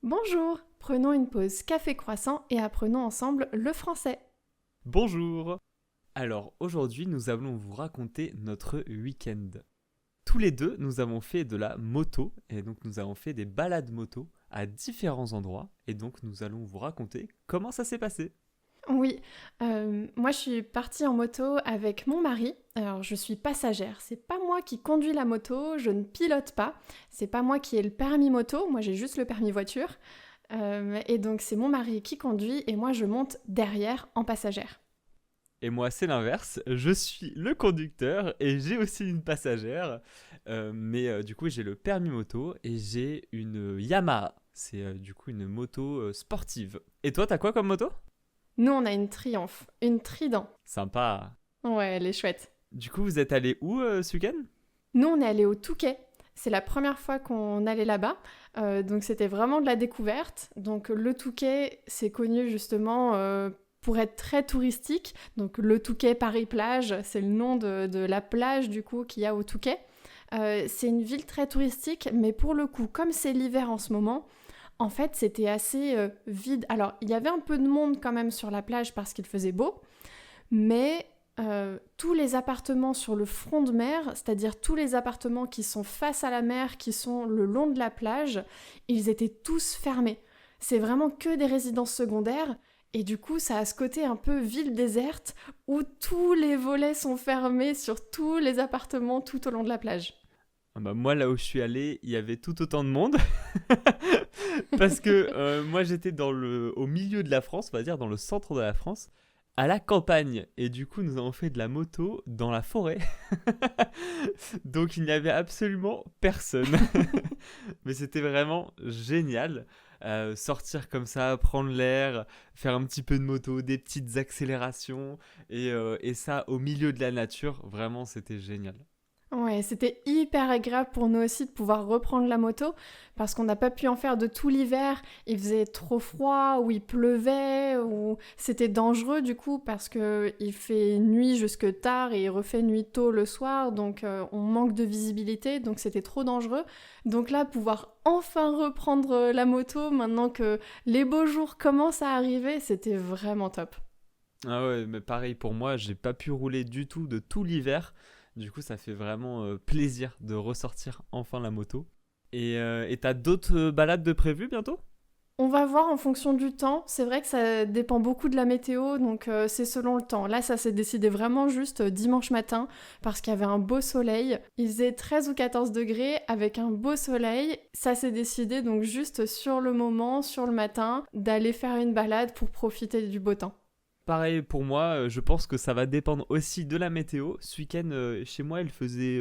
Bonjour, prenons une pause café-croissant et apprenons ensemble le français. Bonjour. Alors aujourd'hui nous allons vous raconter notre week-end. Tous les deux nous avons fait de la moto et donc nous avons fait des balades moto à différents endroits et donc nous allons vous raconter comment ça s'est passé. Oui, moi je suis partie en moto avec mon mari. Alors je suis passagère, c'est pas moi qui conduis la moto, je ne pilote pas. C'est pas moi qui ai le permis moto, moi j'ai juste le permis voiture. Et donc c'est mon mari qui conduit et moi je monte derrière en passagère. Et moi c'est l'inverse, je suis le conducteur et j'ai aussi une passagère, mais du coup j'ai le permis moto et j'ai une Yamaha, c'est du coup une moto sportive. Et toi t'as quoi comme moto? Nous on a une Triumph, une Trident. Sympa. Ouais, elle est chouette. Du coup vous êtes allé où ce week-end? Nous, on est allé au Touquet. C'est la première fois qu'on allait là-bas. Donc, c'était vraiment de la découverte. Donc, le Touquet, c'est connu justement pour être très touristique. Donc, le Touquet Paris-Plage, c'est le nom de la plage du coup qu'il y a au Touquet. C'est une ville très touristique, mais pour le coup, comme c'est l'hiver en ce moment, en fait, c'était assez vide. Alors, il y avait un peu de monde quand même sur la plage parce qu'il faisait beau, mais tous les appartements sur le front de mer, c'est-à-dire tous les appartements qui sont face à la mer, qui sont le long de la plage, ils étaient tous fermés. C'est vraiment que des résidences secondaires. Et du coup, ça a ce côté un peu ville déserte où tous les volets sont fermés sur tous les appartements tout au long de la plage. Ah bah moi là où je suis allé, il y avait tout autant de monde parce que moi j'étais au milieu de la France, on va dire dans le centre de la France, à la campagne et du coup nous avons fait de la moto dans la forêt. Donc il n'y avait absolument personne. Mais c'était vraiment génial. Sortir comme ça, prendre l'air, faire un petit peu de moto, des petites accélérations et ça au milieu de la nature, vraiment c'était génial. Ouais, c'était hyper agréable pour nous aussi de pouvoir reprendre la moto parce qu'on n'a pas pu en faire de tout l'hiver. Il faisait trop froid, ou il pleuvait, ou c'était dangereux du coup parce que il fait nuit jusque tard et il refait nuit tôt le soir, donc on manque de visibilité, donc c'était trop dangereux. Donc là, pouvoir enfin reprendre la moto maintenant que les beaux jours commencent à arriver, c'était vraiment top. Ah ouais, mais pareil pour moi, j'ai pas pu rouler du tout de tout l'hiver. Du coup, ça fait vraiment plaisir de ressortir enfin la moto. Et t'as d'autres balades de prévues bientôt? On va voir en fonction du temps. C'est vrai que ça dépend beaucoup de la météo, donc c'est selon le temps. Là, ça s'est décidé vraiment juste dimanche matin parce qu'il y avait un beau soleil. Il faisait 13 ou 14 degrés avec un beau soleil. Ça s'est décidé donc juste sur le moment, sur le matin, d'aller faire une balade pour profiter du beau temps. Pareil pour moi, je pense que ça va dépendre aussi de la météo. Ce week-end, chez moi, il faisait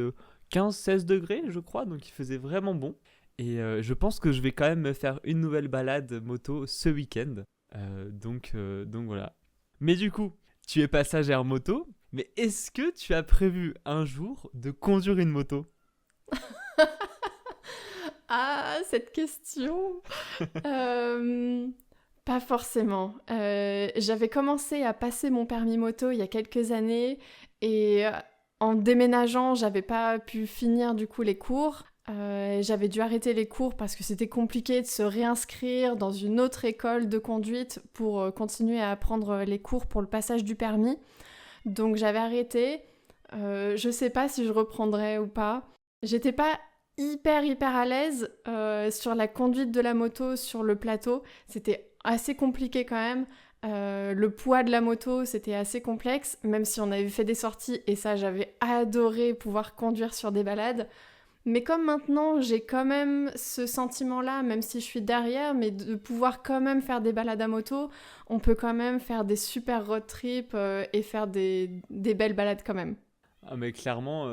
15-16 degrés, je crois, donc il faisait vraiment bon. Et je pense que je vais quand même me faire une nouvelle balade moto ce week-end. Donc voilà. Mais du coup, tu es passagère moto, mais est-ce que tu as prévu un jour de conduire une moto? Ah, cette question. Euh, Pas forcément. J'avais commencé à passer mon permis moto il y a quelques années et en déménageant, j'avais pas pu finir du coup les cours. J'avais dû arrêter les cours parce que c'était compliqué de se réinscrire dans une autre école de conduite pour continuer à apprendre les cours pour le passage du permis. Donc j'avais arrêté. Je sais pas si je reprendrai ou pas. J'étais pas hyper à l'aise sur la conduite de la moto sur le plateau. C'était assez compliqué quand même. Le poids de la moto, c'était assez complexe, même si on avait fait des sorties et ça, j'avais adoré pouvoir conduire sur des balades. Mais comme maintenant, j'ai quand même ce sentiment-là, même si je suis derrière, mais de pouvoir quand même faire des balades à moto, on peut quand même faire des super road trips et faire des belles balades quand même. Ah mais clairement,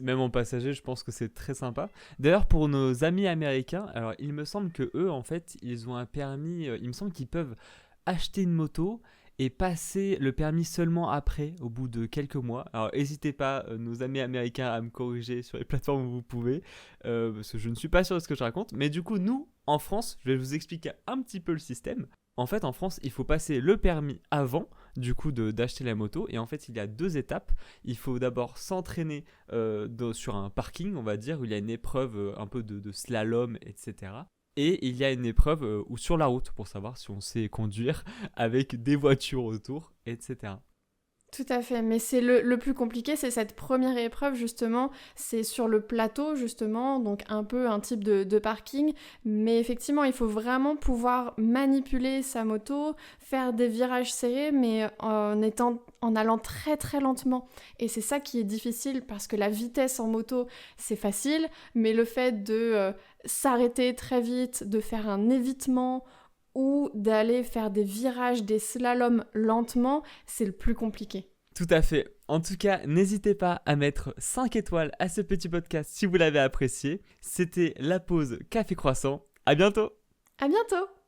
même en passager, je pense que c'est très sympa. D'ailleurs, pour nos amis américains, alors il me semble que eux, en fait, ils ont un permis. Il me semble qu'ils peuvent acheter une moto et passer le permis seulement après, au bout de quelques mois. Alors n'hésitez pas, nos amis américains, à me corriger sur les plateformes où vous pouvez, parce que je ne suis pas sûr de ce que je raconte. Mais du coup, nous, en France, je vais vous expliquer un petit peu le système. En fait, en France, il faut passer le permis avant, du coup, d'acheter la moto. Et en fait, il y a deux étapes. Il faut d'abord s'entraîner sur un parking, on va dire, où il y a une épreuve un peu de slalom, etc. Et il y a une épreuve ou sur la route pour savoir si on sait conduire avec des voitures autour, etc. Tout à fait, mais c'est le plus compliqué, c'est cette première épreuve justement, c'est sur le plateau justement, donc un peu un type de parking, mais effectivement il faut vraiment pouvoir manipuler sa moto, faire des virages serrés, mais en allant très très lentement. Et c'est ça qui est difficile parce que la vitesse en moto c'est facile, mais le fait de s'arrêter très vite, de faire un évitement, ou d'aller faire des virages, des slaloms lentement, c'est le plus compliqué. Tout à fait. En tout cas, n'hésitez pas à mettre 5 étoiles à ce petit podcast si vous l'avez apprécié. C'était la pause café croissant. À bientôt. À bientôt!